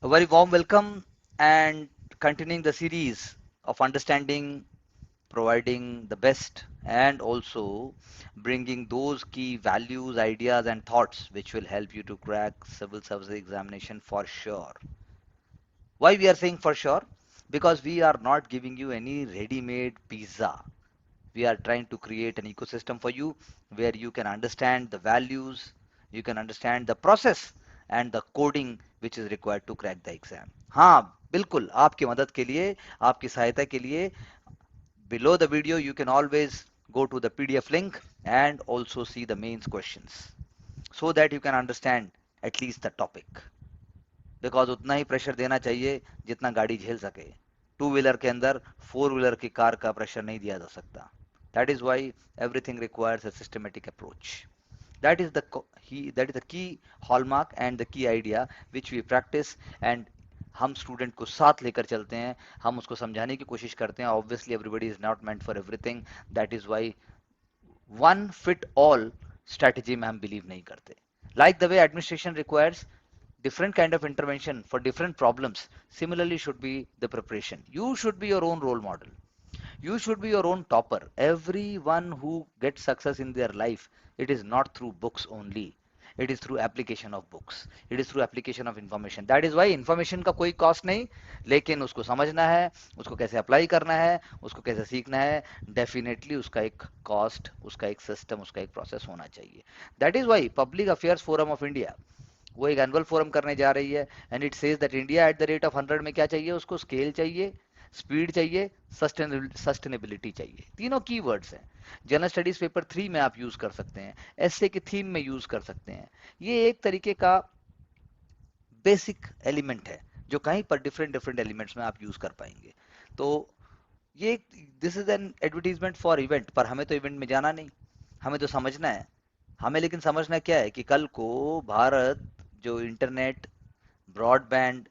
A very warm welcome and continuing the series of understanding, providing the best, and also bringing those key values, ideas, and thoughts which will help you to crack civil service examination for sure. Why we are saying for sure? Because we are not giving you any ready-made pizza. We are trying to create an ecosystem for you where you can understand the values, you can understand the process and the coding which is required to crack the exam. हाँ बिल्कुल आपकी मदद के लिए आपकी सहायता के लिए below the video you can always go to the PDF link and also see the mains questions so that you can understand at least the topic. Because उतना ही प्रेशर देना चाहिए जितना गाड़ी झेल सके. टू व्हीलर के अंदर फोर व्हीलर की कार का प्रेशर नहीं दिया जा सकता. That is Y everything requires a systematic approach. That is the that is the key hallmark and the key idea which we practice and हम स्टूडेंट को साथ लेकर चलते हैं, हम उसको समझाने की कोशिश करते हैं. Obviously everybody is not meant for everything. That is why one fit all strategy में हम बिलीव नहीं करते. Like the way administration requires different kind of intervention for different problems, similarly should be the preparation. You should be your own role model, you should be your own topper. Everyone who gets success in their life, it is not through books only, it is through application of books, it is through application of information. That is why information का कोई cost नहीं, लेकिन उसको समझना है, उसको कैसे apply करना है, उसको कैसे सीखना है, डेफिनेटली उसका एक कॉस्ट, उसका एक सिस्टम, उसका एक प्रोसेस होना चाहिए. That is why Public Affairs Forum of India वो एक एनुअल फोरम करने जा रही है. And it says that India at the rate of 100 में क्या चाहिए उसको? स्केल चाहिए, स्पीड चाहिए, सस्टेनेबिलिटी चाहिए. तीनों की वर्ड्स हैं. जनरल स्टडीज पेपर 3 में आप यूज कर सकते हैं, एसए की थीम में यूज कर सकते हैं. ये एक तरीके का बेसिक एलिमेंट है जो कहीं पर डिफरेंट डिफरेंट एलिमेंट्स में आप यूज कर पाएंगे. तो ये this is an advertisement for event, पर हमें तो इवेंट में जाना नहीं, हमें तो समझना है. हमें लेकिन समझना क्या है कि कल को भारत जो इंटरनेट ब्रॉडबैंड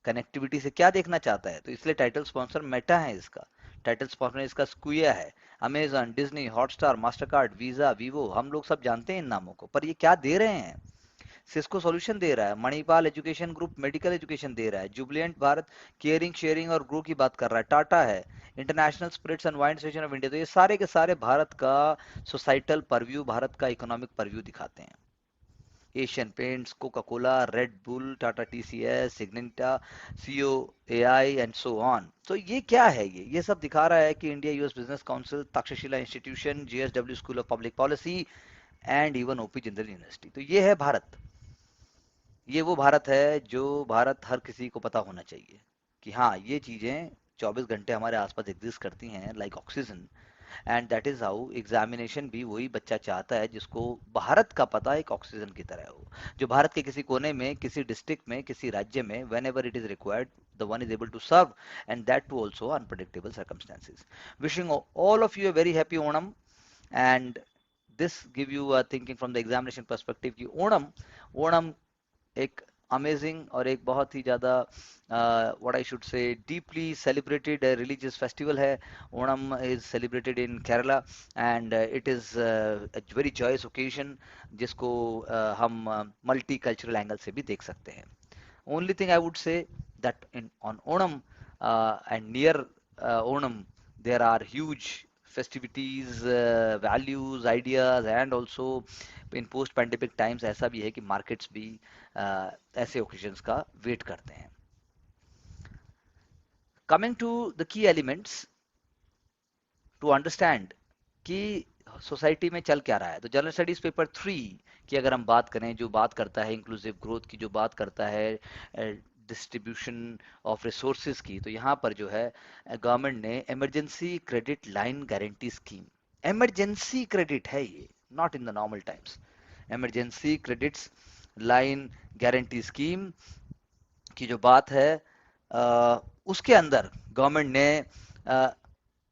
कनेक्टिविटी से क्या देखना चाहता है. तो इसलिए टाइटल स्पॉन्सर मेटा है, इसका टाइटल स्पॉन्सर इसका स्क्विया है, Amazon, Disney, Hotstar, Mastercard, visa, Vivo, हम लोग सब जानते हैं इन नामों को. पर ये क्या दे रहे हैं? सिस्को सॉल्यूशन दे रहा है, Manipal education group medical education दे रहा है, जुबलियंट भारत केयरिंग शेयरिंग और ग्रो की बात कर रहा है, टाटा है, international spirits and wine association of India. तो ये सारे के सारे भारत का सोसाइटल परव्यू, भारत का इकोनॉमिक परव्यू दिखाते हैं. Asian Paints, Coca Cola, Red Bull, Tata TCS, सिग्नेटा, CO AI and so on. तो ये क्या है? ये सब दिखा रहा है कि India US Business Council, Takshashila Institution, GSW School of Public Policy and even OP Jindal University. तो ये है भारत. ये वो भारत है जो भारत हर किसी को पता होना चाहिए कि हाँ ये चीजें 24 घंटे हमारे आसपास एग्जिस्ट करती हैं like oxygen. And that is how examination भी वही बच्चा चाहता है जिसको भारत का पता एक ऑक्सीजन की तरह हो, जो भारत के किसी कोने में, किसी डिस्ट्रिक्ट में, किसी राज्य में whenever it is required the one is able to serve, and that too also unpredictable circumstances. Wishing all of you a very happy Onam. And this give you a thinking from the examination perspective कि ओणम ओणम एक amazing और एक बहुत ही ज़्यादा what I should say deeply celebrated religious festival है. Onam is celebrated in Kerala and it is very joyous occasion जिसको हम मल्टी कल्चरल एंगल से भी देख सकते हैं. Only thing I would say that in on Onam and near Onam there are huge festivities, values, ideas, and also in post pandemic times ऐसा भी है कि markets भी ऐसे occasions का वेट करते हैं. Coming to the key elements to understand कि सोसाइटी में चल क्या रहा है. तो जनरल स्टडीज पेपर 3 की अगर हम बात करें, जो बात करता है इंक्लूसिव ग्रोथ की, जो बात करता है डिस्ट्रीब्यूशन ऑफ रिसोर्सेज की, तो यहाँ पर जो है गवर्नमेंट ने emergency credit line guarantee scheme, emergency credit है ये, not in the normal times, emergency credits line guarantee scheme की जो बात है उसके अंदर गवर्नमेंट ने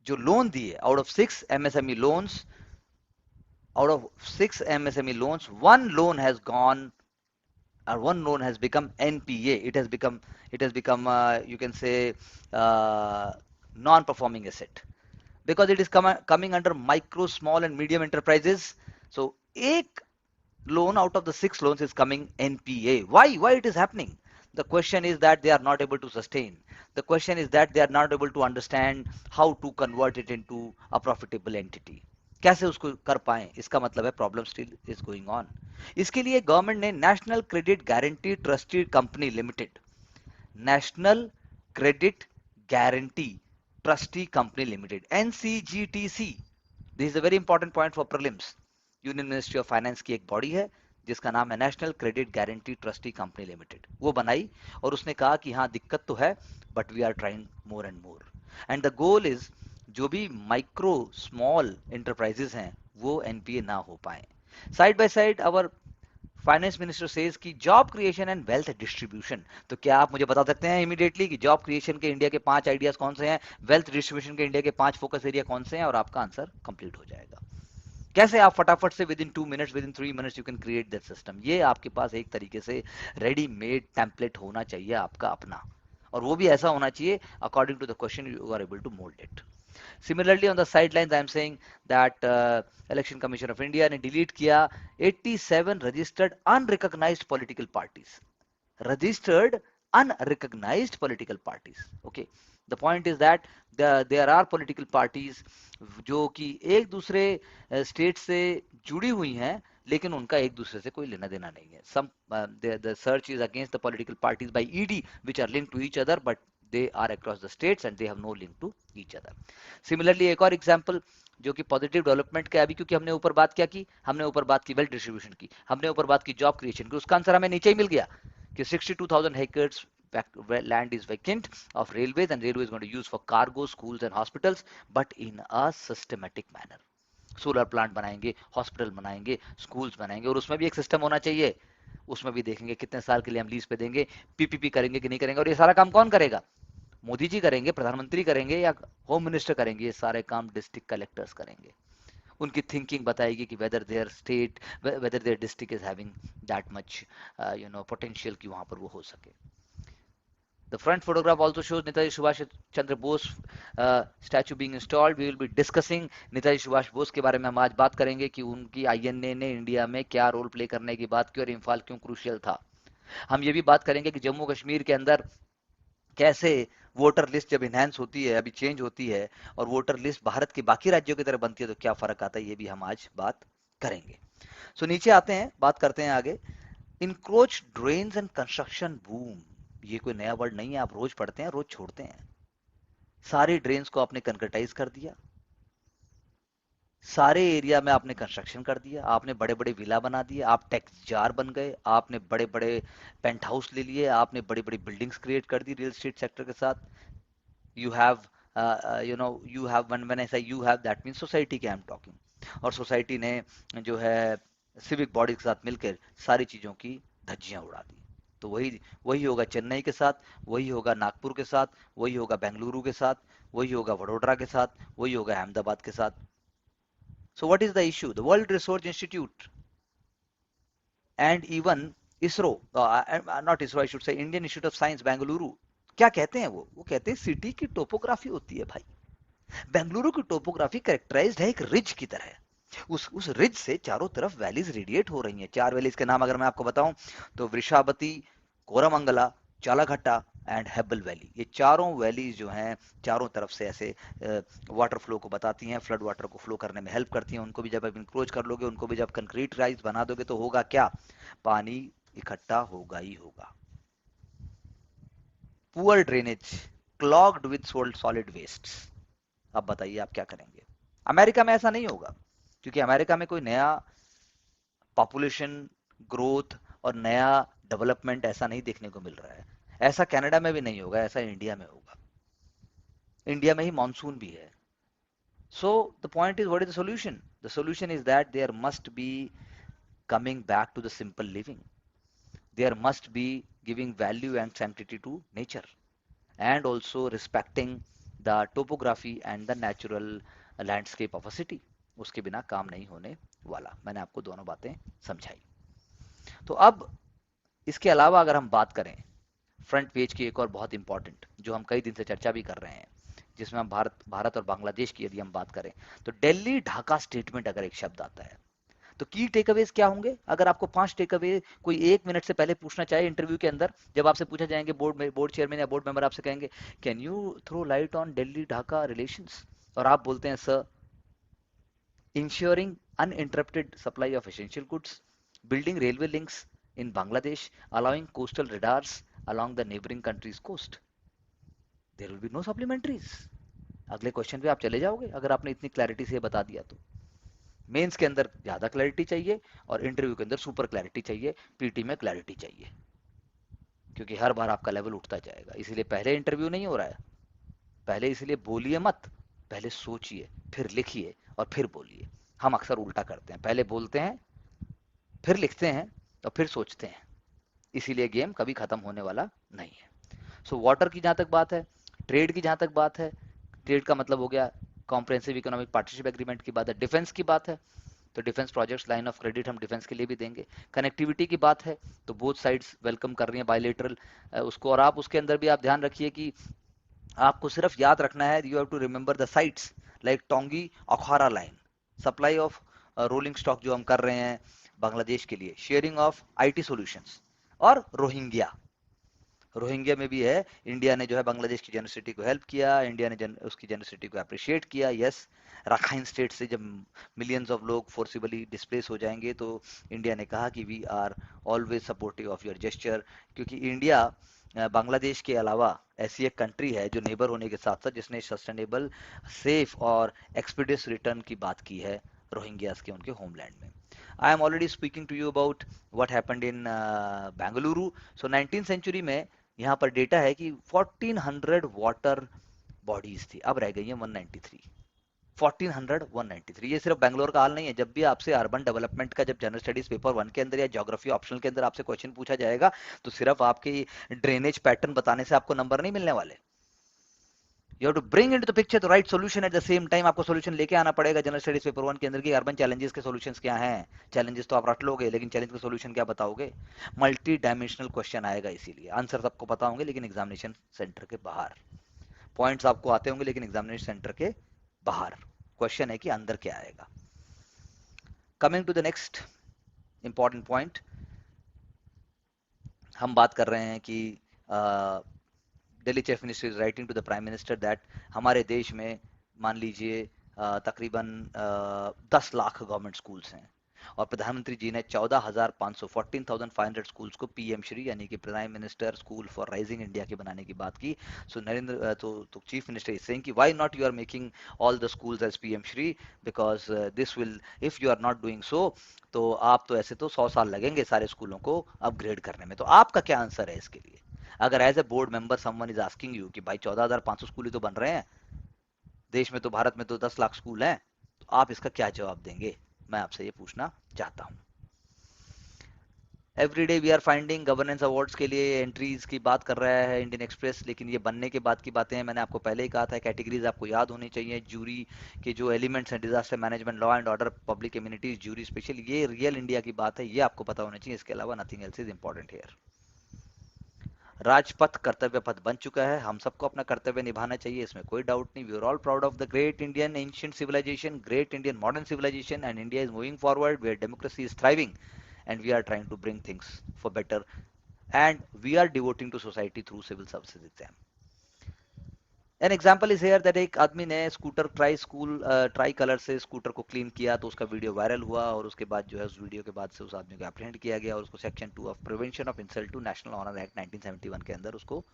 जो लोन दिए, out of 6 MSME loans, out of 6 MSME loans, one loan has gone, or one loan has become NPA. It has become you can say non-performing asset because it is coming under micro, small and medium enterprises. So एक loan out of the 6 loans is coming NPA. Why it is happening? The question is that they are not able to sustain. The question is that they are not able to understand how to convert it into a profitable entity. कैसे उसको कर पाएं, इसका मतलब है problem still is going on. इसके लिए government ने national credit guarantee trustee company limited, national credit guarantee trustee company limited, NCGTC, this is a very important point for prelims. Union ministry of finance की एक body है जिसका नाम है national credit guarantee trustee company limited. वो बनाई और उसने कहा कि हाँ दिक्कत तो है but we are trying more and more. And the goal is जो भी माइक्रो स्मॉल इंटरप्राइजेस हैं वो एनपीए ना हो पाए. Side by side our finance minister says कि job creation and wealth distribution. तो क्या आप मुझे बता सकते हैं इमीडिएटली कि जॉब क्रिएशन के इंडिया के 5 आइडियाज कौन से हैं, वेल्थ डिस्ट्रीब्यूशन के इंडिया के 5 फोकस एरिया कौन से हैं, और आपका आंसर कंप्लीट हो जाएगा. कैसे आप फटाफट से with in 2 minutes, with in 3 minutes you can create that system. ये आपके पास एक तरीके से रेडीमेड टेम्पलेट होना चाहिए आपका अपना, और वो भी ऐसा होना चाहिए according to the question you are able to mould it. Similarly, on the sidelines, I am saying that Election Commission of India ने delete किया 87 registered unrecognized political parties. Registered unrecognized political parties. Okay. The point is that there are political parties जो कि एक दूसरे state से जुड़ी हुई हैं लेकिन उनका एक दूसरे से कोई लेना देना नहीं है. Some the search is against the political parties by ED which are linked to each other but they are across the states and they have no link to each other. Similarly एक और example जो कि positive development का, अभी क्योंकि हमने ऊपर बात क्या की, हमने ऊपर बात की वेल्थ डिस्ट्रीब्यूशन की, हमने ऊपर बात की जॉब क्रिएशन की, उसका आंसर हमें नीचे ही मिल गया कि 62,000 acres land is vacant of railways and railway is going to use for cargo, schools and hospitals but in a systematic manner. Solar plant बनाएंगे, हॉस्पिटल बनाएंगे, स्कूल्स बनाएंगे, और उसमें भी एक सिस्टम होना चाहिए. उसमें भी देखेंगे कितने साल के लिए हम लीज पे देंगे, पीपीपी करेंगे कि नहीं करेंगे, और ये सारा काम कौन करेगा, मोदी जी करेंगे, प्रधानमंत्री करेंगे या होम मिनिस्टर करेंगे. ये सारे काम डिस्ट्रिक्ट कलेक्टर्स करेंगे. उनकी थिंकिंग बताएगी कि whether their state, whether their district is having that much potential कि वहां पर वो हो सके. The front photograph also shows Netaji Subhash Chandra Bose statue being installed. We will be discussing Netaji Subhash Bose के बारे में हम आज बात करेंगे कि उनकी आईएनए ने इंडिया में क्या रोल प्ले करने की बात की और इम्फाल क्यों क्रूशियल था. हम ये भी बात करेंगे कि जम्मू कश्मीर के अंदर कैसे वोटर लिस्ट जब इनहेंस होती है, अभी चेंज होती है, और वोटर लिस्ट भारत के बाकी राज्यों की तरह बनती है तो क्या फर्क आता है, ये भी हम आज बात करेंगे. सो नीचे आते हैं, बात करते हैं आगे. Encroach drains and construction boom. ये कोई नया वर्ड नहीं है, आप रोज पढ़ते हैं, रोज छोड़ते हैं. सारी ड्रेन्स को आपने कंक्रीटाइज कर दिया, सारे एरिया में आपने कंस्ट्रक्शन कर दिया, आपने बड़े बड़े विला बना दिए, आप टैक्स जार बन गए, आपने बड़े बड़े पेंट हाउस ले लिए, आपने बड़ी बड़ी बिल्डिंग्स क्रिएट कर दी रियल एस्टेट सेक्टर के साथ. You have you have when I say you have that means society के आई एम टॉकिंग. और सोसाइटी ने जो है सिविक बॉडी के साथ मिलकर सारी चीजों की धज्जियां उड़ा दी. तो वही वही होगा चेन्नई के साथ, वही होगा नागपुर के साथ, वही होगा बेंगलुरु के साथ, वही होगा वडोदरा के साथ, वही होगा अहमदाबाद के साथ. So what is the issue? The World Resource Institute and even ISRO, not ISRO, I should say Indian Institute of Science, Bengaluru, क्या कहते हैं वो कहते हैं सिटी की टोपोग्राफी होती है भाई. बेंगलुरु की टोपोग्राफी कैरेक्टराइज्ड है एक रिज की तरह. उस रिज से चारों तरफ वैलीज रेडिएट हो रही हैं. 4 वैलीज के नाम अगर मैं आपको बताऊं तो वृषावती, कोरमंगला, चालाघट्टा एंड हेबल वैली. ये चारों वैलीज जो हैं चारों तरफ से ऐसे वाटर फ्लो को बताती हैं, फ्लड वाटर को फ्लो करने में हेल्प करती हैं. उनको भी जब आप इंक्रोच कर लोगे, उनको भी जब कंक्रीटाइज बना दोगे तो होगा क्या, पानी इकट्ठा होगा ही होगा. Poor drainage, clogged with solid waste. अब बताइए आप क्या करेंगे. अमेरिका में ऐसा नहीं होगा क्योंकि अमेरिका में कोई नया पॉपुलेशन ग्रोथ और नया डेवलपमेंट ऐसा नहीं देखने को मिल रहा है. ऐसा कनाडा में भी नहीं होगा, ऐसा इंडिया में होगा. इंडिया में ही मानसून भी है. So the point is what is the solution. The solution is that there must be coming back to the simple living. There must be giving value and sanctity to nature and also respecting the topography and the natural landscape of a city. उसके बिना काम नहीं होने वाला. मैंने आपको दोनों बातें समझाई. तो अब इसके अलावा अगर हम बात करें फ्रंट पेज की एक और बहुत इंपॉर्टेंट जो हम कई दिन से चर्चा भी कर रहे हैं, जिसमें हम भारत और बांग्लादेश की यदि हम बात करें तो दिल्ली ढाका स्टेटमेंट अगर एक शब्द आता है तो की टेक अवेज क्या होंगे? अगर आपको 5 टेक अवे कोई 1 मिनट से पहले पूछना चाहे इंटरव्यू के अंदर, जब आपसे पूछा जाएंगे, बोर्ड चेयरमैन या बोर्ड मेंबर आपसे कहेंगे can you throw light on Delhi Dhaka relations, और आप बोलते हैं sir ensuring uninterrupted supply of essential goods, building railway links in Bangladesh, allowing coastal radars along the neighboring country's coast. There will be no supplementaries. अगले question पे आप चले जाओगे अगर आपने इतनी क्लैरिटी से बता दिया तो। मेंस के अंदर ज्यादा क्लैरिटी चाहिए और इंटरव्यू के अंदर सुपर क्लैरिटी चाहिए, पीटी में क्लैरिटी चाहिए, क्योंकि हर बार आपका लेवल उठता जाएगा। इसीलिए पहले इंटरव्यू नहीं हो रहा है, पहले इसलिए बोलिए मत, पहले सोचिए, फिर लिखिए और फिर बोलिए। हम अक्सर उल्टा करते हैं, पहले बोलते हैं, फिर लिखते हैं और फिर सोचते हैं, इसीलिए गेम कभी खत्म होने वाला नहीं है। सो वाटर की जहां तक बात है, ट्रेड की जहां तक बात है, ट्रेड का मतलब हो गया कॉम्प्रिहेंसिव इकोनॉमिक पार्टनरशिप एग्रीमेंट की बात है। डिफेंस की बात है तो defence projects line of credit हम डिफेंस के लिए भी देंगे। कनेक्टिविटी की बात है तो बोथ साइड्स वेलकम कर रही हैं बायलेटरल उसको, और आप उसके अंदर भी आप ध्यान रखिए कि आपको सिर्फ याद रखना है, you have to remember the sites like Tongi Akhaura line, supply of rolling stock जो हम कर रहे हैं बांग्लादेश के लिए, शेयरिंग ऑफ आईटी सॉल्यूशंस, और रोहिंग्या। रोहिंग्या में भी है, इंडिया ने जो है बांग्लादेश की जेनोसिटी को हेल्प किया, इंडिया ने उसकी जेनोसिटी को अप्रिशिएट किया। यस, राखाइन स्टेट से जब मिलियंस ऑफ लोग फोर्सिबली डिस्प्लेस हो जाएंगे तो इंडिया ने कहा कि we are always supportive of your gesture, क्योंकि इंडिया बांग्लादेश के अलावा ऐसी एक कंट्री है जो नेबर होने के साथ साथ जिसने सस्टेनेबल, सेफ और एक्सपीडियस रिटर्न की बात की है रोहिंग्यास के उनके होमलैंड में। I am already speaking to you about what happened in Bengaluru. So 19th century में यहाँ पर डेटा है कि 1400 वाटर बॉडीज थी, अब रह गई है 193। 1400 193, ये सिर्फ बैंगलोर का हाल नहीं है। जब भी आपसे अर्बन डेवलपमेंट का जब जनरल स्टडीज पेपर 1 के अंदर या ज्योग्राफी ऑप्शनल के अंदर आपसे क्वेश्चन पूछा जाएगा तो सिर्फ आपके ड्रेनेज पैटर्न बताने से आपको नंबर नहीं मिलने वाले। You have to bring into the picture the right solution at the same time. आपको सॉल्यूशन लेके आना पड़ेगा जनरल स्टडीज पेपर 1 के अंदर की अर्बन चैलेंजेस के सॉल्यूशंस क्या हैं। चैलेंजेस तो आप रट लोगे लेकिन चैलेंज के सॉल्यूशन क्या बताओगे? मल्टी डायमेंशनल क्वेश्चन आएगा, इसीलिए आंसर सबको पता होंगे लेकिन एग्जामिनेशन सेंटर के बाहर, पॉइंट्स आपको आते होंगे लेकिन एग्जामिनेशन सेंटर के बाहर। क्वेश्चन है कि अंदर क्या आएगा। Coming to the next important point, हम बात कर रहे हैं कि Delhi chief minister is writing to the prime minister that हमारे देश में मान लीजिए तकरीबन 10 लाख गवर्नमेंट स्कूल्स हैं और प्रधानमंत्री जी ने 14,500 स्कूल्स को पीएम श्री यानी कि prime minister school for rising India के बनाने की बात की। सो नरेंद्र तो चीफ मिनिस्टर इज सेइंग कि why not you are making all the schools as PM Shri, because this will, if you are not doing so, तो आप तो ऐसे तो 100 साल लगेंगे सारे स्कूलों को अपग्रेड करने में। तो आपका क्या आंसर है इसके लिए? अगर as a board member someone is asking you कि भाई 14,500 स्कूल ही तो बन रहे हैं देश में, तो भारत में तो 10 लाख स्कूल हैं, तो आप इसका क्या जवाब देंगे? मैं आपसे ये पूछना चाहता हूं। Everyday we are finding governance awards के लिए एंट्रीज की बात कर रहा है इंडियन एक्सप्रेस, लेकिन ये बनने के बाद की बातें हैं। मैंने आपको पहले ही कहा था कैटेगरीज आपको याद होनी चाहिए। जूरी के जो एलिमेंट्स हैं, disaster management, law and order, public immunities, jury special, ये रियल इंडिया की बात है, ये आपको पता होना चाहिए। इसके अलावा nothing else is important here. Rajpath कर्तव्य पथ बन चुका है, हम सबको अपना कर्तव्य निभाना चाहिए, इसमें कोई डाउट नहीं। We are all proud of the great Indian ancient civilisation, great Indian modern civilisation, and India is moving forward where democracy is thriving and we are trying to bring things for better, and we are devoting to society through civil services exam. An example is here that एक आदमी ने scooter try colour से scooter को clean किया तो उसका video viral हुआ और उसके बाद जो है उस वीडियो के बाद से उस आदमी को एप्रीहेंड किया गया और उसको section 2 of prevention of insult to national honour act 1971 के अंदर उसको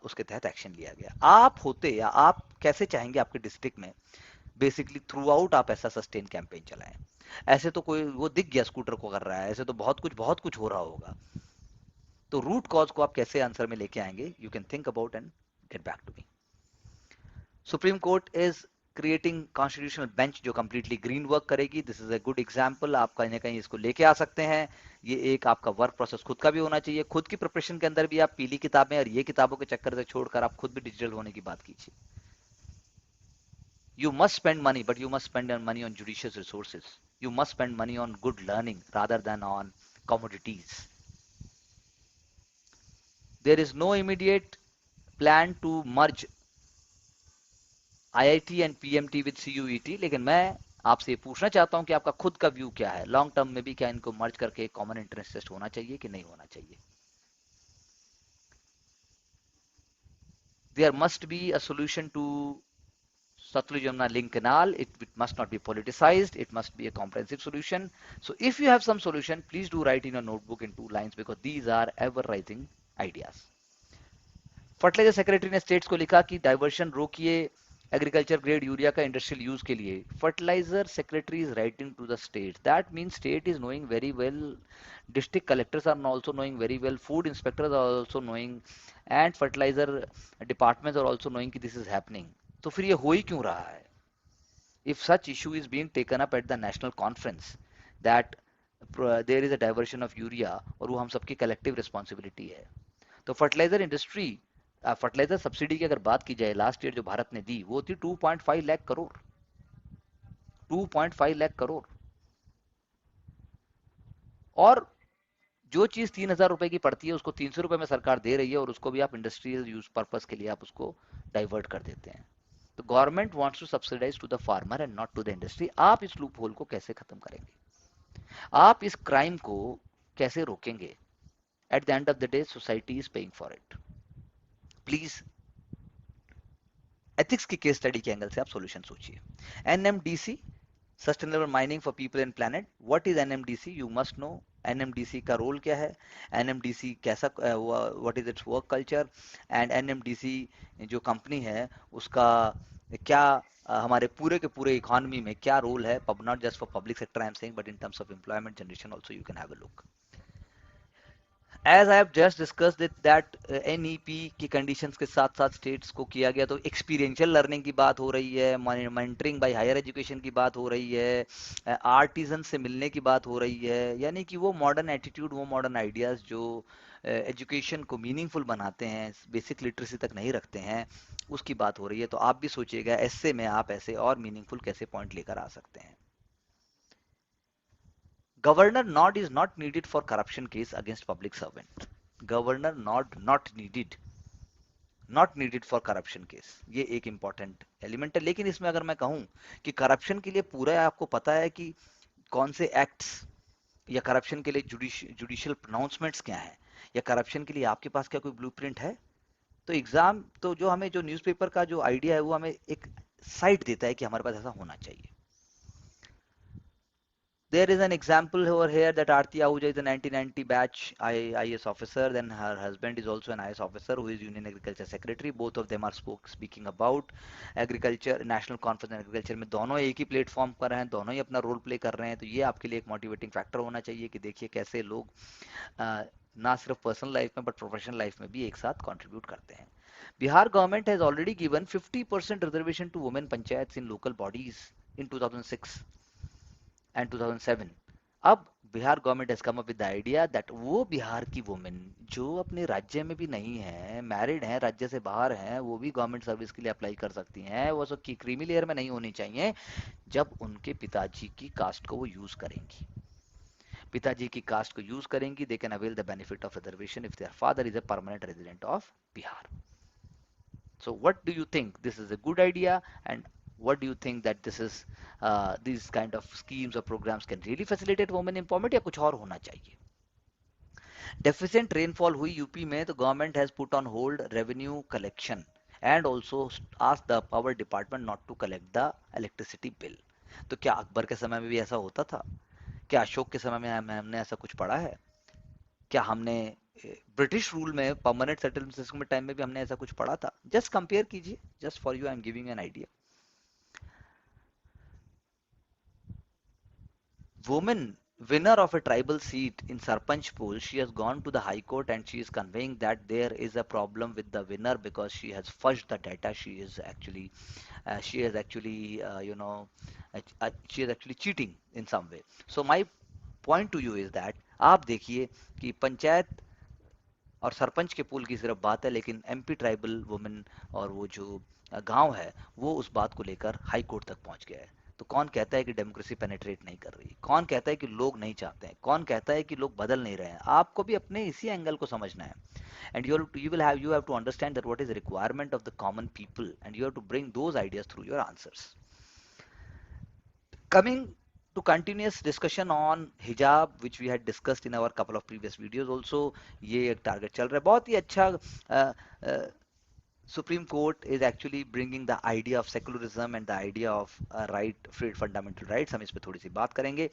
उसके तहत एक्शन लिया गया। आप होते या आप कैसे चाहेंगे आपके डिस्ट्रिक्ट में बेसिकली थ्रू आउट आप ऐसा सस्टेन कैंपेन चलाएं? ऐसे तो कोई वो दिख गया स्कूटर को कर रहा है, ऐसे तो बहुत कुछ हो रहा होगा। तो रूट कॉज को आप कैसे आंसर में लेके आएंगे? You can think about and get back to me. Supreme court is creating constitutional bench जो कंप्लीटली ग्रीन वर्क करेगी। This is a good example, आप कहीं ना कहीं इसको लेके आ सकते हैं। ये एक आपका वर्क प्रोसेस खुद का भी होना चाहिए। खुद की प्रिपरेशन के अंदर भी आप पीली किताबें और ये किताबों के चक्कर से छोड़कर आप खुद भी डिजिटल होने की बात कीजिए। You must spend money, but you must spend money on judicious resources. You must spend money on good learning rather than on commodities. There is no immediate plan to merge IIT and PMT with CUET, लेकिन मैं आपसे ये पूछना चाहता हूं कि आपका खुद का व्यू क्या है, लॉन्ग टर्म में भी क्या इनको मर्ज करके एक कॉमन इंटरेस्ट टेस्ट होना चाहिए कि नहीं होना चाहिए? There must be a solution to Satluj Yamuna link canal. It must not be politicized. It must be a comprehensive solution. So if you have some solution, please do write in your notebook in 2 lines because these are ever rising ideas. Fertiliser secretary ने states को लिखा कि diversion रोकिए agriculture grade urea का industrial use के लिए. Fertiliser secretary is writing to the state. That means state is knowing very well, district collectors are also knowing very well, food inspectors are also knowing, and fertilizer departments are also knowing कि this is happening. तो फिर ये हो ही क्यों रहा है? If such issue is being taken up at the national conference that there is a diversion of urea और वो हम सबकी कलेक्टिव रिस्पॉन्सिबिलिटी है. तो फर्टिलाइजर इंडस्ट्री, फर्टिलाइजर सब्सिडी की अगर बात की जाए लास्ट ईयर जो भारत ने दी वो थी 2.5 लाख करोड़. 2.5 लाख करोड़. और जो चीज 3,000 रुपए की पड़ती है उसको 300 रुपए में सरकार दे रही है और उसको भी आप इंडस्ट्रियल यूज पर्पस के लिए आप उसको डाइवर्ट कर देते हैं. तो government wants to subsidise to the farmer and not to the industry. आप इस लूप होल को कैसे खत्म करेंगे? आप इस क्राइम को कैसे रोकेंगे? At the end of the day society is paying for it. Please ethics की केस स्टडी के एंगल से आप सॉल्यूशन सोचिए. NMDC, sustainable mining for people and planet. What is NMDC? You must know. NMDC का role क्या है? NMDC कैसा, what is it's work culture? And NMDC जो कंपनी है उसका क्या हमारे पूरे के पूरे इकोनॉमी में क्या रोल है? Not just for public sector I am saying but in terms of employment generation also you can have a look. As I have just discussed it that NEP की कंडीशंस के साथ साथ states को किया गया. तो experiential learning की बात हो रही है, मॉनिटरिंग बाय हायर एजुकेशन की बात हो रही है, आर्टिजन से मिलने की बात हो रही है. यानी कि वो मॉडर्न एटीट्यूड, वो मॉडर्न आइडियाज जो एजुकेशन को मीनिंगफुल बनाते हैं, बेसिक लिटरेसी तक नहीं रखते हैं, उसकी बात हो रही है. तो आप भी सोचिएगा ऐसे में आप ऐसे और मीनिंगफुल कैसे पॉइंट लेकर आ सकते हैं. Governor nod is not needed for corruption case against public servant. Governor nod not needed, not needed for corruption case. ये एक इंपॉर्टेंट एलिमेंट है. लेकिन इसमें अगर मैं कहूं कि करप्शन के लिए पूरा आपको पता है कि कौन से एक्ट्स, या करप्शन के लिए जुडिशियल प्रोनाउंसमेंट्स क्या है, या करप्शन के लिए आपके पास क्या कोई ब्लूप्रिंट है? तो एग्जाम तो जो हमें जो न्यूज़पेपर का जो आइडिया है वो हमें एक साइट देता है कि हमारे पास ऐसा होना चाहिए. There is an example over here that Aarti Ahuja is a 1990 batch IAS officer. Then her husband is also an IAS officer who is Union Agriculture Secretary. Both of them are speaking about agriculture, National Conference on Agriculture में दोनों एक ही platform पर हैं, दोनों ही अपना role play कर रहे हैं. तो ये आपके लिए एक मोटिवेटिंग फैक्टर होना चाहिए कि देखिए कैसे लोग ना सिर्फ पर्सनल लाइफ में बट प्रोफेशनल लाइफ में भी एक साथ कंट्रीब्यूट करते हैं. Bihar government has already given 50% reservation to women panchayat in local bodies in 2006 and 2007. अब Bihar government has come up with the idea that वो बिहार की वुमेन जो अपने राज्य में भी नहीं है, मैरिड हैं, राज्य से बाहर हैं, वो भी गवर्नमेंट सर्विस के लिए अप्लाई कर सकती हैं. वो सब की क्रीमी लेयर में नहीं होनी चाहिए. जब उनके पिताजी की कास्ट को वो यूज करेंगी, पिताजी की कास्ट को यूज करेंगी, they can avail the benefit of reservation if their father is a permanent resident of Bihar. So what do you think? This is a good idea, and what do you think that this is these kind of schemes or programs can really facilitate women empowerment या कुछ और होना चाहिए? Deficient rainfall हुई UP में तो government has put on hold revenue collection and also ask the power department not to collect the electricity bill. तो क्या अकबर के समय में भी ऐसा होता था? क्या अशोक के समय में हमने ऐसा कुछ पढ़ा है? क्या हमने ब्रिटिश रूल में परमानेंट सेटलमेंट सिस्टम में टाइम में भी हमने ऐसा कुछ पढ़ा था? जस्ट कंपेयर कीजिए, just for you I am giving an idea. Woman winner of a tribal seat in Sarpanch poll, she has gone to the High Court and she is conveying that there is a problem with the winner because she has fudged the data. She is actually, she is actually cheating in some way. So my point to you is that आप देखिए कि पंचायत और सरपंच के पुल की सिर्फ बात है, लेकिन एमपी ट्राइबल वुमेन और वो जो गांव है वो उस बात को लेकर हाई कोर्ट तक पहुंच गया है. तो कौन कहता है कि डेमोक्रेसी पेनिट्रेट नहीं कर रही? कौन कहता है कि लोग नहीं चाहते हैं? कौन कहता है कि लोग बदल नहीं रहे हैं? आपको भी अपने इसी एंगल को समझना है. And you have to understand that what is the requirement of the common people and you have to bring those ideas through your answers. Coming to continuous discussion on hijab, which we had discussed in our couple of previous videos also, ये एक target चल रहा है बहुत ही अच्छा. Supreme Court is actually bringing the idea of secularism and the idea of right, free fundamental rights. हम इस पे थोड़ी सी बात करेंगे.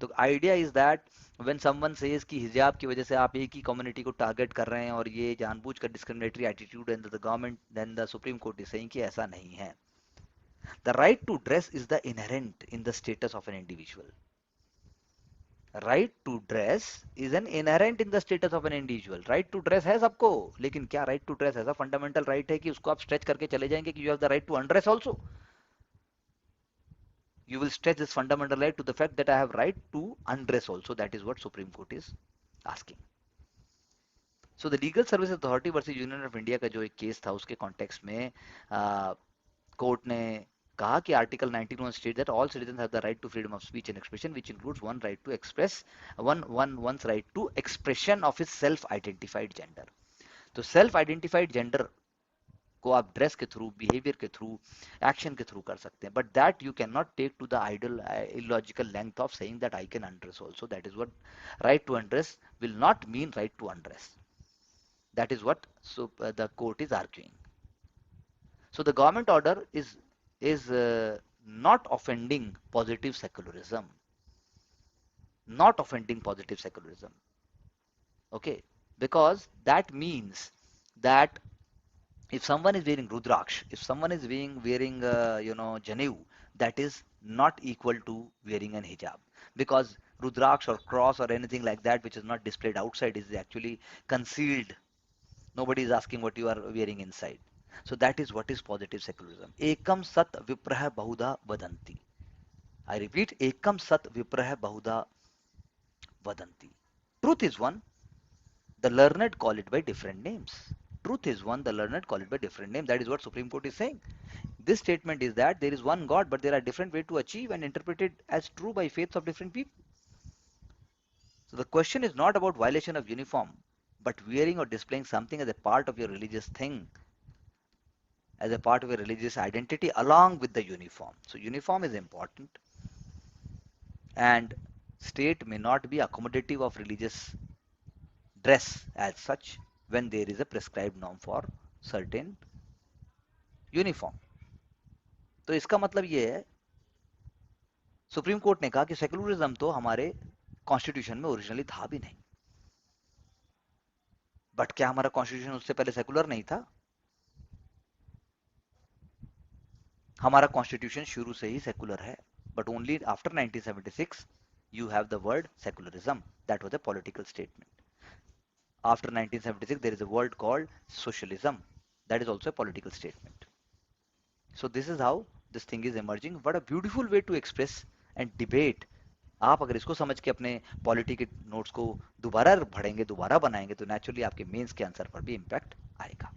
तो idea is that when someone says कि हिजाब की वजह से आप एक ही community को target कर रहे हैं और ये जानबूझकर discriminatory attitude and the government, then the Supreme Court is saying कि ऐसा नहीं है. The right to dress is the inherent in the status of an individual. Right to dress is an inherent in the status of an individual. Right to dress है सबको, लेकिन क्या right to dress ऐसा fundamental right है कि उसको आप stretch करके चले जाएंगे कि you have the right to undress also? You will stretch this fundamental right to the fact that I have right to undress also. That is what Supreme Court is asking. So the Legal Service Authority versus Union of India का जो एक case था उसके context में court ने कहा कि article 91 state that all citizen have the right to freedom of speech and expression which includes one right to express one's right to expression of his self identified gender. तो self identified gender को आप dress के थ्रू, behaviour के थ्रू, action के थ्रू कर सकते हैं, but that you can not take to the idle illogical length of saying that I can undress also. That is what right to undress will not mean right to undress. That is what the court is arguing. So the government order is not offending positive secularism. Not offending positive secularism. Okay, because that means that if someone is wearing rudraksh, if someone is wearing janeu, that is not equal to wearing an hijab, because rudraksh or cross or anything like that which is not displayed outside is actually concealed. Nobody is asking what you are wearing inside. So that is what is positive secularism. Ekam sat viprah bahuda vadanti. I repeat, ekam sat viprah bahuda vadanti. Truth is one, the learned call it by different names. Truth is one, the learned call it by different name. That is what Supreme Court is saying. This statement is that there is one God, but there are different ways to achieve and interpret it as true by faiths of different people. So the question is not about violation of uniform, but wearing or displaying something as a part of your religious thing, as a part of your religious identity along with the uniform. So uniform is important, and state may not be accommodative of religious dress as such when there is a prescribed norm for certain uniform. तो इसका मतलब ये है, supreme court ने कहा कि secularism तो हमारे कॉन्स्टिट्यूशन में ओरिजिनली था भी नहीं. बट क्या हमारा कॉन्स्टिट्यूशन उससे पहले सेकुलर नहीं था? हमारा कॉन्स्टिट्यूशन शुरू से ही सेकुलर है, but only after 1976 you have the word secularism. That was a political statement. After 1976 there is a word called socialism. That is also a political statement. So this is how this thing is emerging. What a beautiful way to express and debate. आप अगर इसको समझ के अपने polity के notes को दोबारा पढ़ेंगे, दोबारा बनाएंगे, तो नेचुरली आपके मेंस के आंसर पर भी इम्पैक्ट आएगा.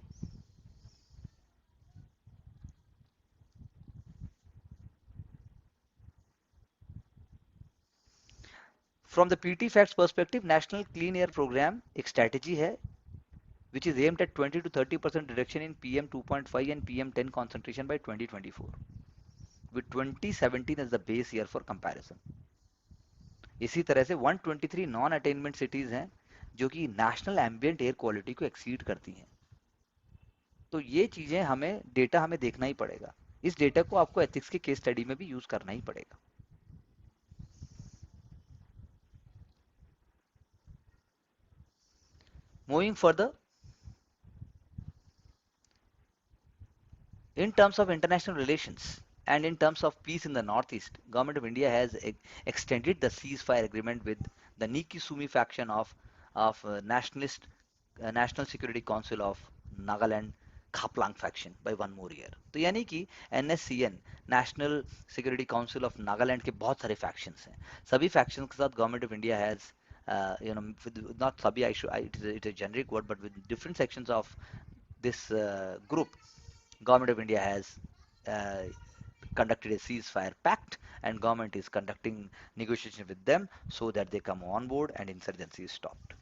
From the PT facts perspective, national clean air programme एक स्ट्रेटेजी है which is aimed at 20 to 30% reduction in PM 2.5 and PM 10 concentration by 2024, with 2017 as the base year for comparison. इसी तरह से 123 non attainment cities हैं जो कि national ambient air quality को exceed करती हैं. तो ये चीजें हमें डेटा हमें देखना ही पड़ेगा. इस डेटा को आपको एथिक्स के केस स्टडी में भी यूज करना ही पड़ेगा. Moving further, in terms of international relations and in terms of peace in the Northeast, Government of India has extended the ceasefire agreement with the Niki Sumi faction of National Security Council of Nagaland Khaplang faction by one more year. तो यानी कि NSCN National Security Council of Nagaland के बहुत सारे factions हैं. सभी factions के साथ Government of India has not सभी, it is a generic word, but with different sections of this group, Government of India has uh, conducted a ceasefire pact, and government is conducting negotiation with them so that they come on board and insurgency is stopped.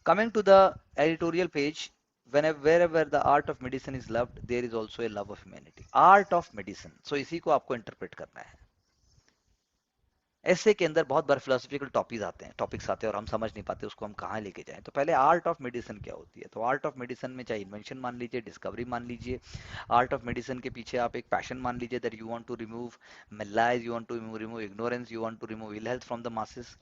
Coming to the editorial page, wherever the art of medicine is loved, there is also a love of humanity. Art of medicine, so इसी को आपको interpret करना है। ऐसे के अंदर बहुत बार philosophical topics आते हैं और हम समझ नहीं पाते उसको हम कहाँ लेके जाएं। तो पहले आर्ट ऑफ मेडिसिन क्या होती है, तो आर्ट ऑफ मेडिसिन में चाहे इन्वेंशन मान लीजिए, डिस्कवरी मान लीजिए, आर्ट ऑफ मेडिसिन के पीछे आप एक पैशन मान लीजिए, that you want to remove lies, you want to remove ignorance, you want to remove ill health from the masses,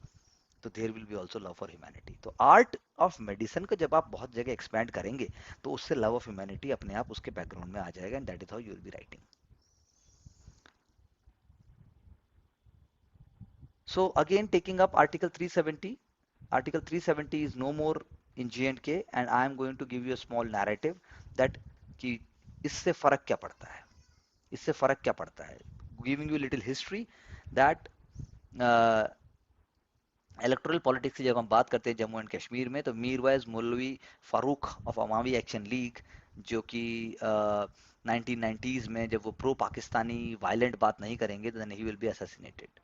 तो there will be also love for humanity. तो art of medicine को जब आप बहुत जगह expand करेंगे तो उससे लव ऑफ ह्यूमैनिटी अपने आप उसके बैकग्राउंड में आ जाएगा, and that is how you will be writing. So again, taking up Article 370. Article 370 is no more in J&K, and I am going to give you a small narrative that कि इससे फर्क क्या पड़ता है, इससे फर्क क्या पड़ता है, giving you a little history that electoral politics की जब हम बात करते हैं जम्मू एंड कश्मीर में, तो मीरवाइज मौलवी Farooq of Awami action league, जो कि 1990s में जब वो प्रो पाकिस्तानी वायलेंट बात नहीं करेंगे, then he will be assassinated.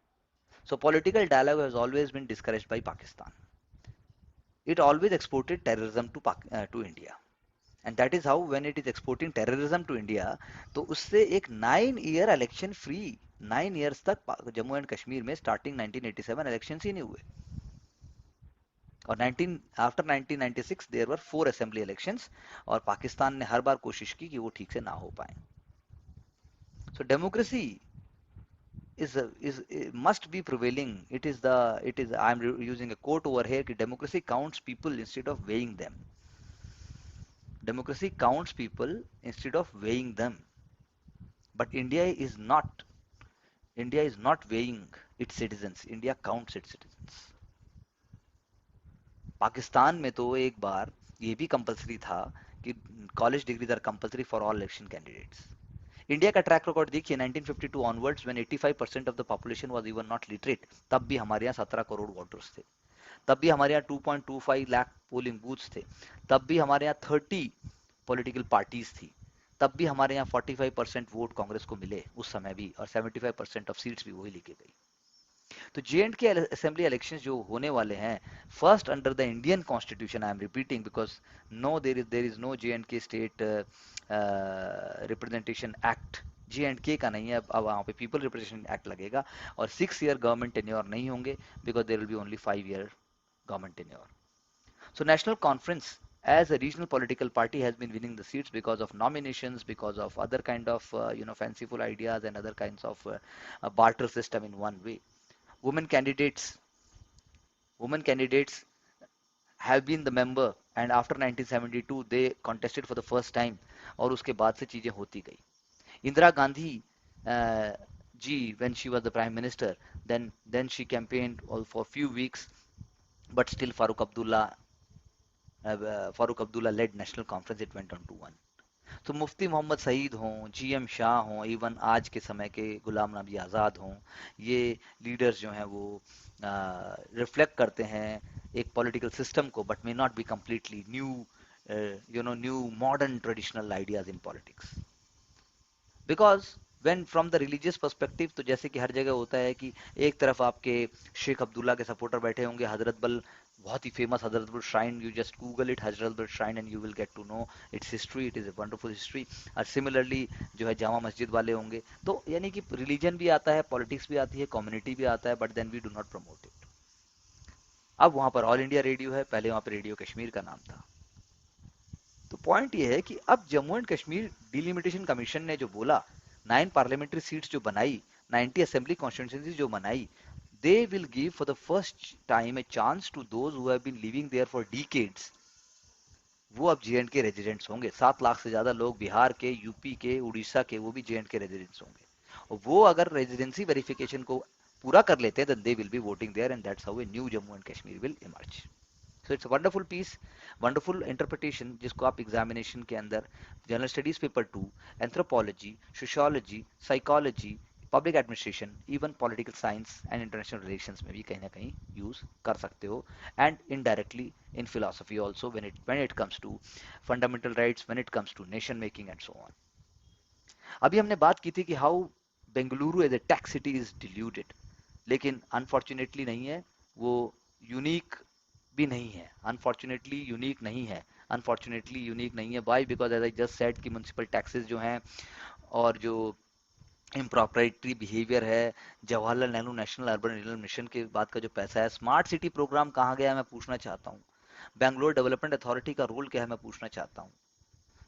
So political dialogue has always been discouraged by Pakistan. It always exported terrorism to India. And that is how when it is exporting terrorism to India, तो उससे एक 9 year election free, 9 years तक Jammu and Kashmir में starting 1987 elections ही नहीं हुए। और 19 after 1996 there were 4 assembly elections, और पाकिस्तान ने हर बार कोशिश की कि वो ठीक से ना हो पाए। सो democracy is must be prevailing. It is I'm using a quote over here कि democracy counts people instead of weighing them. Democracy counts people instead of weighing them. But India is not weighing its citizens. India counts its citizens. Pakistan में तो एक बार ये भी compulsory था कि college degrees are compulsory for all election candidates. India का track record देखिए 1952 onwards, when 85% of the population was even not literate, तब भी हमारे यहाँ 17 करोड़ वोटर्स थे, तब भी हमारे यहाँ 2.25 लाख पोलिंग बूथ्स थे, तब भी हमारे यहाँ 30 पॉलिटिकल पार्टीज थी, तब भी हमारे यहाँ 45% वोट कांग्रेस को मिले उस समय भी, और 75% ऑफ सीट्स भी वही लेके गई। तो J and K assembly elections जो होने वाले हैं, first under the Indian constitution, I am repeating because no there is no J and K state representation act, J and K का नहीं है, अब वहाँ पे पीपल रिप्रेजेंटेशन एक्ट लगेगा, और 6 year गवर्नमेंट टेन्योर नहीं होंगे, because there will be only 5 year government tenure. So National Conference as a regional political party has been winning the seats because of nominations, because of other kind of fanciful ideas and other kinds of barter system in one way. Women candidates women candidates have been the member, and after 1972 they contested for the first time, और उसके बाद से चीजें होती गई। Indira Gandhi ji, when she was the prime minister, then she campaigned all for few weeks, but still Farooq Abdullah led national conference, it went on to one. तो मुफ्ती मोहम्मद सईद हों, GM Shah हों, इवन आज के समय के गुलाम नबी आज़ाद हों, ये लीडर्स जो हैं वो रिफ्लेक्ट करते हैं एक पॉलिटिकल सिस्टम को, but may not be completely new modern traditional ideas in politics. Because when from the religious perspective, तो जैसे कि हर जगह होता है कि एक तरफ आपके शेख अब्दुल्ला के सपोर्टर बैठे होंगे, हजरत बल, बहुत ही famous Hazratbal shrine, you just google it Hazratbal shrine and you will get to know its history, it is a wonderful history. और सिमिलरली जो है जामा मस्जिद वाले होंगे, तो यानी कि रिलीजन भी आता है, पॉलिटिक्स भी आती है, कम्युनिटी भी आता है, but then we do not promote it. अब वहां पर ऑल इंडिया रेडियो है, पहले वहां पर रेडियो कश्मीर का नाम था। तो पॉइंट ये है कि अब Jammu and Kashmir delimitation commission ने जो बोला, 9 पार्लियामेंट्री सीट्स जो बनाई, 90 असेंबली कॉन्स्टिट्यूंसीज जो बनाई, they will give for the first time a chance to those who have been living there for decades. वो अब जे एंड के रेजिडेंट्स होंगे, 7 लाख से ज्यादा लोग बिहार के, यूपी के, उड़ीसा के, वो भी जे एंड के रेजिडेंट्स होंगे, और वो अगर रेजिडेंसी वेरिफिकेशन को पूरा कर लेते हैं, then they will be voting there, and that's how a new Jammu and Kashmir will emerge. So it's a wonderful piece, wonderful interpretation, जिसको आप एग्जामिनेशन के अंदर general studies paper 2, anthropology, sociology, psychology, public administration, even political science and international relations में भी कहीं ना कहीं use कर सकते हो, and indirectly in philosophy also when it comes to fundamental rights, when it comes to nation making and so on. अभी हमने बात की थी कि how Bengaluru as a tech city is diluted, लेकिन अनफॉर्चुनेटली नहीं है वो, यूनिक भी नहीं है, अनफॉर्चुनेटली यूनिक नहीं है। अनफॉर्चुनेटली यूनिक नहीं है। Why? Because as I just said कि म्यूनसिपल टैक्सेस जो हैं और जो इम्प्रॉपरेटरी बिहेवियर है, Jawaharlal Nehru national urban renewal mission के बाद का जो पैसा है, स्मार्ट सिटी प्रोग्राम कहाँ गया है मैं पूछना चाहता हूँ, बैंगलोर डेवलपमेंट अथॉरिटी का रोल क्या है मैं पूछना चाहता हूँ।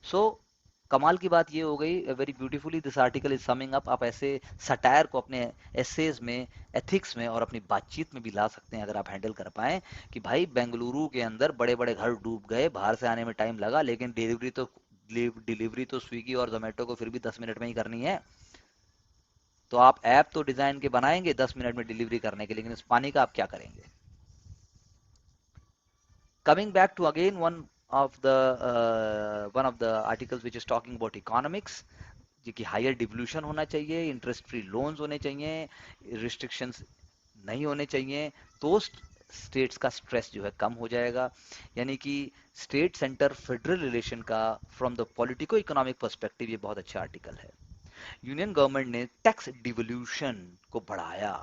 सो कमाल की बात ये हो गई, very beautifully this article is summing up. आप ऐसे सटायर को अपने एसेज में, एथिक्स में और अपनी बातचीत में भी ला सकते हैं अगर आप हैंडल कर पाए कि भाई बेंगलुरु के अंदर बड़े बड़े घर डूब गए, बाहर से आने में टाइम लगा, लेकिन डिलीवरी तो स्विगी और जोमेटो को फिर भी 10 मिनट में ही करनी है। तो आप ऐप तो डिजाइन के बनाएंगे 10 मिनट में डिलीवरी करने के, लेकिन इस पानी का आप क्या करेंगे? Coming back to again one of the articles which is talking about economics, जी कि हायर डिवल्यूशन होना चाहिए, इंटरेस्ट फ्री लोन्स होने चाहिए, रिस्ट्रिक्शंस नहीं होने चाहिए, तो स्टेट्स का स्ट्रेस जो है कम हो जाएगा। यानी कि स्टेट सेंटर फेडरल रिलेशन का from the politico economic perspective ये बहुत अच्छा आर्टिकल है। यूनियन गवर्नमेंट ने टैक्स डिवल्यूशन को बढ़ाया,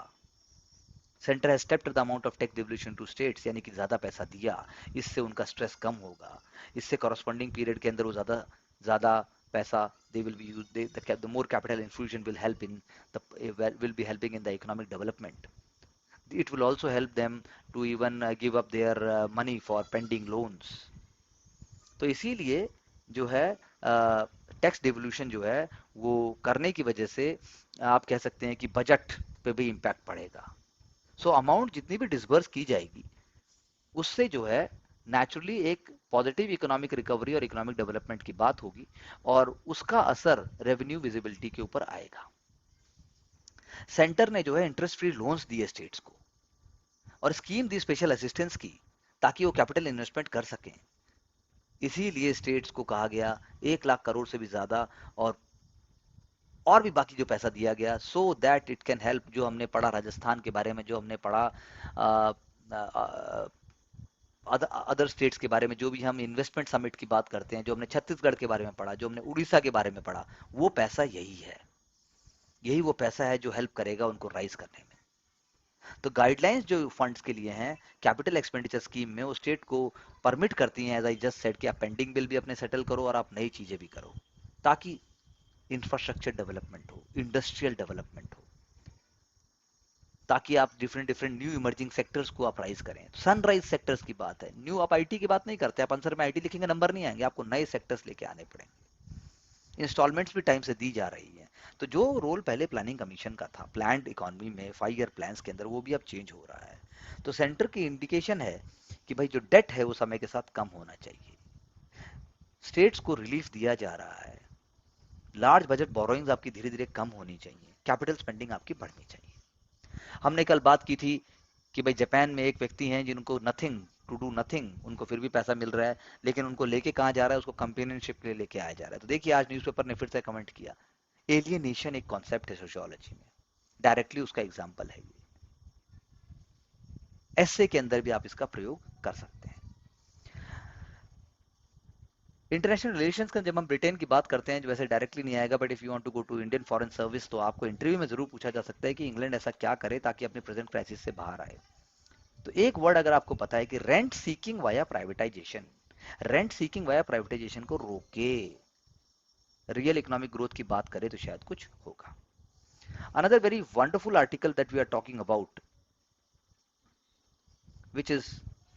centre has stepped the amount of tax devolution to states, यानी कि ज्यादा पैसा दिया, इससे उनका स्ट्रेस कम होगा, इससे कॉरस्पॉन्डिंग पीरियड के अंदर वो ज्यादा ज्यादा पैसा they will be used the more capital infusion will help in will be helping in the economic development. It will also help them to even give up their money for pending loans. तो इसीलिए जो है tax डिवल्यूशन जो है वो करने की वजह से आप कह सकते हैं कि बजट पे भी इम्पैक्ट पड़ेगा। सो अमाउंट जितनी भी डिसबर्स की जाएगी उससे जो है नेचुरली एक पॉजिटिव इकोनॉमिक रिकवरी और इकोनॉमिक डेवलपमेंट की बात होगी, और उसका असर रेवेन्यू विजिबिलिटी के ऊपर आएगा। सेंटर ने जो है इंटरेस्ट फ्री लोन्स दिए स्टेट्स को और स्कीम दी स्पेशल असिस्टेंस की, ताकि वो कैपिटल इन्वेस्टमेंट कर सकें। इसीलिए स्टेट्स को कहा गया 1 लाख करोड़ से भी ज्यादा और भी बाकी जो पैसा दिया गया, so that it can help. जो हमने पढ़ा राजस्थान के बारे में, जो हमने पढ़ा अदर स्टेट्स के बारे में, जो भी हम इन्वेस्टमेंट समिट की बात करते हैं, जो हमने छत्तीसगढ़ के बारे में पढ़ा, जो हमने उड़ीसा के बारे में पढ़ा, वो पैसा यही है, यही वो पैसा है जो हेल्प करेगा उनको राइज करने में। तो गाइडलाइंस जो फंड्स के लिए हैं कैपिटल एक्सपेंडिचर स्कीम में, वो स्टेट को परमिट करती हैं, एज आई जस्ट सेड, कि आप पेंडिंग बिल भी अपने सेटल करो और आप नई चीजें भी करो, ताकि इंफ्रास्ट्रक्चर डेवलपमेंट हो, इंडस्ट्रियल डेवलपमेंट हो, ताकि आप different different new emerging sectors को आप राइज करें। सनराइज सेक्टर्स की बात है, न्यू आप आईटी की बात नहीं करते, आप आंसर में आईटी लिखेंगे नंबर नहीं आएंगे, आपको नए सेक्टर्स लेके आने पड़ेंगे। इंस्टॉलमेंट्स भी टाइम से दी जा रही है। तो जो रोल पहले प्लानिंग कमीशन का था प्लान्ड इकोनॉमी में 5 ईयर प्लान्स के अंदर, वो भी अब चेंज हो रहा है। तो सेंटर की इंडिकेशन है कि भाई जो डेट है वो समय के साथ कम होना चाहिए, स्टेट्स को रिलीफ दिया जा रहा है, लार्ज बजट बोरोइंग्स आपकी धीरे धीरे कम होनी चाहिए, कैपिटल स्पेंडिंग आपकी बढ़नी चाहिए। हमने कल बात की थी कि भाई जापान में एक व्यक्ति हैं जिनको नथिंग टू डू नथिंग, उनको फिर भी पैसा मिल रहा है, लेकिन उनको लेके कहाँ जा रहा है, उसको कंपेनियनशिप के लिए लेके आया जा रहा है। तो देखिए आज न्यूज़पेपर ने फिर से कमेंट किया, एलियनेशन एक कॉन्सेप्ट है सोशियोलॉजी में, डायरेक्टली उसका एग्जाम्पल है ये, ऐसे के अंदर भी आप इसका प्रयोग कर सकते हैं। इंटरनेशनल रिलेशंस का जब हम ब्रिटेन की बात करते हैं, जो वैसे डायरेक्टली नहीं आएगा, but if you want to go to Indian foreign service, तो आपको इंटरव्यू में जरूर पूछा जा सकता है कि इंग्लैंड ऐसा क्या करे ताकि अपने प्रेजेंट क्राइसिस से बाहर आए। तो एक वर्ड अगर आपको पता है कि rent seeking via privatisation, rent seeking via privatisation को रोके, रियल इकोनॉमिक ग्रोथ की बात करें तो शायद कुछ होगा। Another very wonderful article that we are talking about, which is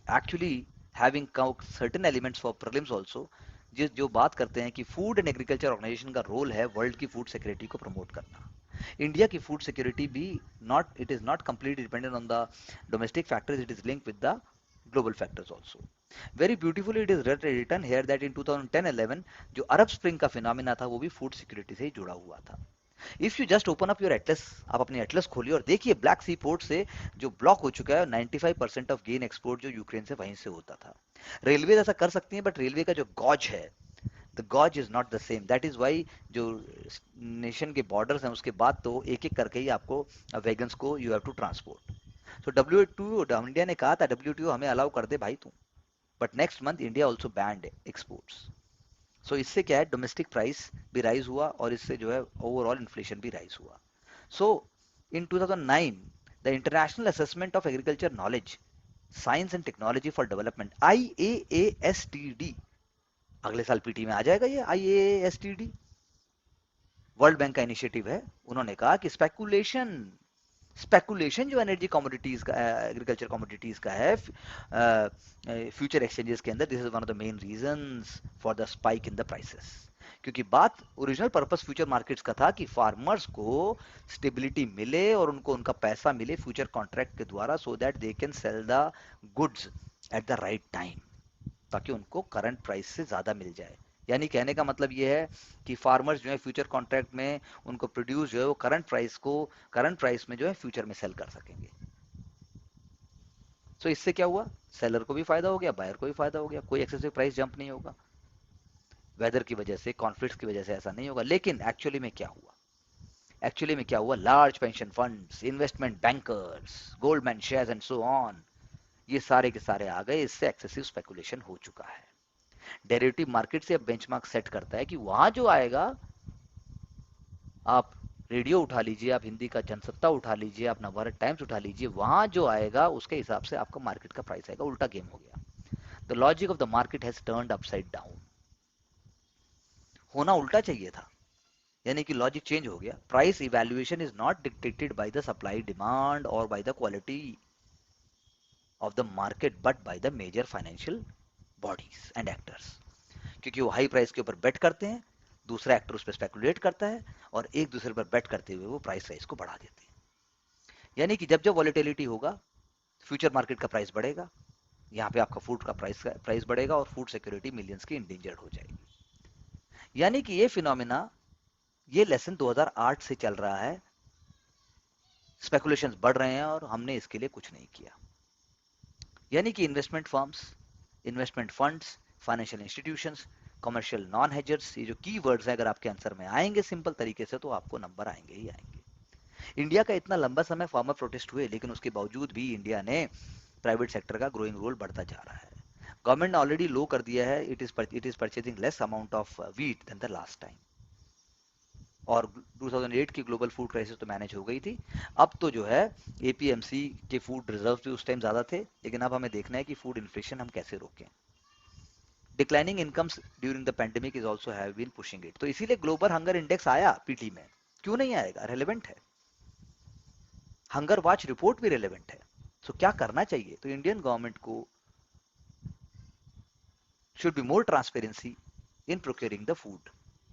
actually having certain elements for prelims also, जिस जो बात करते हैं कि फूड एंड एग्रीकल्चर ऑर्गेनाइजेशन का रोल है वर्ल्ड की फूड सिक्योरिटी को प्रमोट करना। इंडिया की फूड सिक्योरिटी भी not, it is not completely dependent on the domestic factors, it is link with the global factors also. Very beautifully it is written here that in 2010-11 जो अरब spring का phenomena था वो भी food security से ही जुड़ा हुआ था। If you just open up your Atlas, आप अपनी एटलस खोलिए और देखिए ब्लैक सी पोर्ट से जो ब्लॉक हो चुका है, 95% ऑफ गेन एक्सपोर्ट जो यूक्रेन से वहीं से होता था। रेलवे ऐसा कर सकती है, बट रेलवे का जो गॉज है, the gauge is not the same, that is why जो नेशन के बॉर्डर्स हैं उसके बाद तो एक एक करके ही आपको वेगन्स को you have to transport. So W India ने कहा था डब्ल्यू हमें अलाउ कर दे भाई तू, but next month India also banned exports. So इससे क्या है, डोमेस्टिक प्राइस भी राइज हुआ और इससे जो है ओवरऑल इन्फ्लेशन भी राइज हुआ। सो इन 2009 the international assessment of agriculture knowledge, science and technology for development, IAASTD, अगले साल पीटी में आ जाएगा ये IASTD। वर्ल्ड बैंक का इनिशिएटिव है। उन्होंने कहा कि स्पेकुलेशन स्पेकुलेशन जो एनर्जी कमोडिटीज का, एग्रीकल्चर कमोडिटीज का है फ्यूचर एक्सचेंजेस के अंदर, this is one of the main reasons for the spike in the prices. क्योंकि बात ओरिजिनल पर्पस फ्यूचर मार्केट्स का था कि फार्मर्स को स्टेबिलिटी मिले और उनको उनका पैसा मिले फ्यूचर कॉन्ट्रैक्ट के द्वारा, so that they can sell the goods at the right time, ताकि उनको करंट प्राइस से ज्यादा मिल जाए। यानी कहने का मतलब ये है कि फार्मर्स जो है फ्यूचर कॉन्ट्रैक्ट में उनको प्रोड्यूस जो है वो करंट प्राइस में जो है फ्यूचर में सेल कर सकेंगे। सो इससे क्या हुआ, सेलर को भी फायदा हो गया, बायर को भी फायदा हो गया, कोई एक्सेसिव प्राइस जंप नहीं होगा। वेदर की वजह से, कॉन्फ्लिक्ट्स की वजह से ऐसा नहीं होगा। लेकिन एक्चुअली में क्या हुआ, large pension funds, investment bankers, Goldman shares and so on, ये सारे के सारे आ गए। इससे एक्सेसिव स्पेकुलेशन हो चुका है। डेरिवेटिव मार्केट से अब बेंचमार्क सेट करता है कि वहां जो आएगा, आप रेडियो उठा लीजिए, आप हिंदी का जनसत्ता उठा लीजिए, आप नवभारत टाइम्स उठा लीजिए, वहां जो आएगा उसके हिसाब से आपका मार्केट का प्राइस आएगा। उल्टा गेम हो गया। The logic of the market has turned upside down. होना उल्टा चाहिए था, यानी कि लॉजिक चेंज हो गया। Price evaluation is not dictated by the supply demand और by the quality of the market, but by the major financial bodies and actors. क्योंकि वो हाई प्राइस के ऊपर बेट करते हैं, दूसरा एक्टर उस पर स्पेकुलेट करता है, और एक दूसरे पर बेट करते हुए वो प्राइस को बढ़ा देते हैं। यानी कि जब जब वॉलेटिलिटी होगा, फ्यूचर मार्केट का प्राइस बढ़ेगा, यहाँ पे आपका फूड का प्राइस बढ़ेगा, और फूड सिक्योरिटी मिलियंस की इंडेंजर्ड हो जाएगी। यानी कि ये फिनोमिना, ये लेसन 2008 से चल रहा है। स्पेकुलेशंस बढ़ रहे हैं और हमने इसके लिए कुछ नहीं किया। यानी कि investment firms, investment funds, financial institutions, commercial non hedgers, ये जो की वर्ड्स हैं अगर आपके आंसर में आएंगे सिंपल तरीके से, तो आपको नंबर आएंगे ही आएंगे। इंडिया का इतना लंबा समय फार्मर प्रोटेस्ट हुए, लेकिन उसके बावजूद भी इंडिया ने प्राइवेट सेक्टर का ग्रोइंग रोल बढ़ता जा रहा है। गवर्नमेंट ने ऑलरेडी लो कर दिया है, it is purchasing less amount of wheat than the last time. और 2008 की ग्लोबल फूड क्राइसिस तो मैनेज हो गई थी। अब तो जो है APMC के फूड रिजर्व भी उस टाइम ज्यादा थे, लेकिन अब हमें देखना है कि फूड इन्फ्लेशन हम कैसे रोकें। Declining incomes during the pandemic is also have been pushing it. तो इसीलिए ग्लोबल हंगर इंडेक्स आया पीटी में। क्यों नहीं आएगा, रेलेवेंट है। हंगर वॉच रिपोर्ट भी रेलेवेंट है। सो क्या करना चाहिए, तो इंडियन गवर्नमेंट को should be more transparency in procuring the food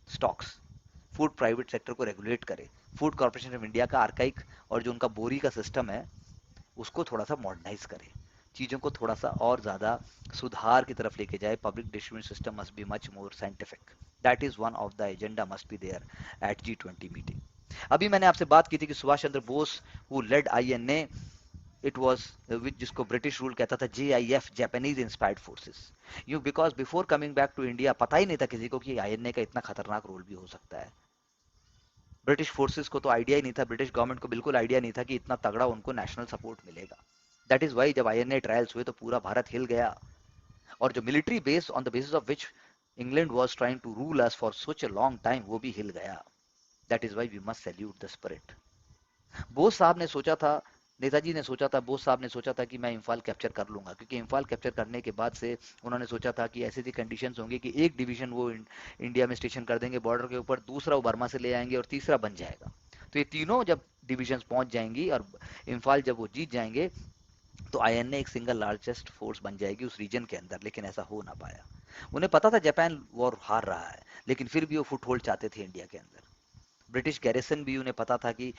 stocks. Food private sector को रेगुलेट करे। फूड कॉर्पोरेशन ऑफ इंडिया का आर्काइक और जो उनका बोरी का सिस्टम है, उसको थोड़ा सा मॉडर्नाइज करे, चीज़ों को थोड़ा सा और ज़्यादा सुधार की तरफ लेके जाए। Public distribution system must be much more scientific. That is one of the agenda must be there at G20 meeting. अभी मैंने आपसे बात की थी कि Subhas Chandra Bose who led INA, it was which जिसको ब्रिटिश रूल कहता था JIF, Japanese inspired forces. You because before coming back to India पता ही नहीं था किसी को कि INA का इतना खतरनाक रोल भी हो सकता है। ब्रिटिश फोर्सेस को तो आइडिया ही नहीं था, ब्रिटिश गवर्नमेंट को बिल्कुल आइडिया नहीं था कि इतना तगड़ा उनको नेशनल सपोर्ट मिलेगा। दैट इज वाई जब INA ट्रायल्स हुए तो पूरा भारत हिल गया। और जो military base on the basis of which England was trying to rule us for such a long time, वो भी हिल गया। That is why we must salute the spirit. Bose साहब ने सोचा था, नेताजी ने सोचा था, बोस साहब ने सोचा था कि मैं इम्फाल कैप्चर कर लूंगा, क्योंकि इम्फाल कैप्चर करने के बाद से उन्होंने सोचा था कि ऐसी ऐसी कंडीशंस होंगी कि एक डिवीजन वो इंडिया में स्टेशन कर देंगे बॉर्डर के ऊपर, दूसरा वो बर्मा से ले आएंगे, और तीसरा बन जाएगा। तो ये तीनों जब डिविजन्स पहुंच जाएंगी और इम्फाल जब वो जीत जाएंगे, तो INA एक सिंगल लार्जेस्ट फोर्स बन जाएगी उस रीजन के अंदर। लेकिन ऐसा हो ना पाया। उन्हें पता था जापान वॉर हार रहा है, लेकिन फिर भी वो फुट होल्ड चाहते थे इंडिया के अंदर। ब्रिटिश गैरिसन भी, उन्हें पता था कि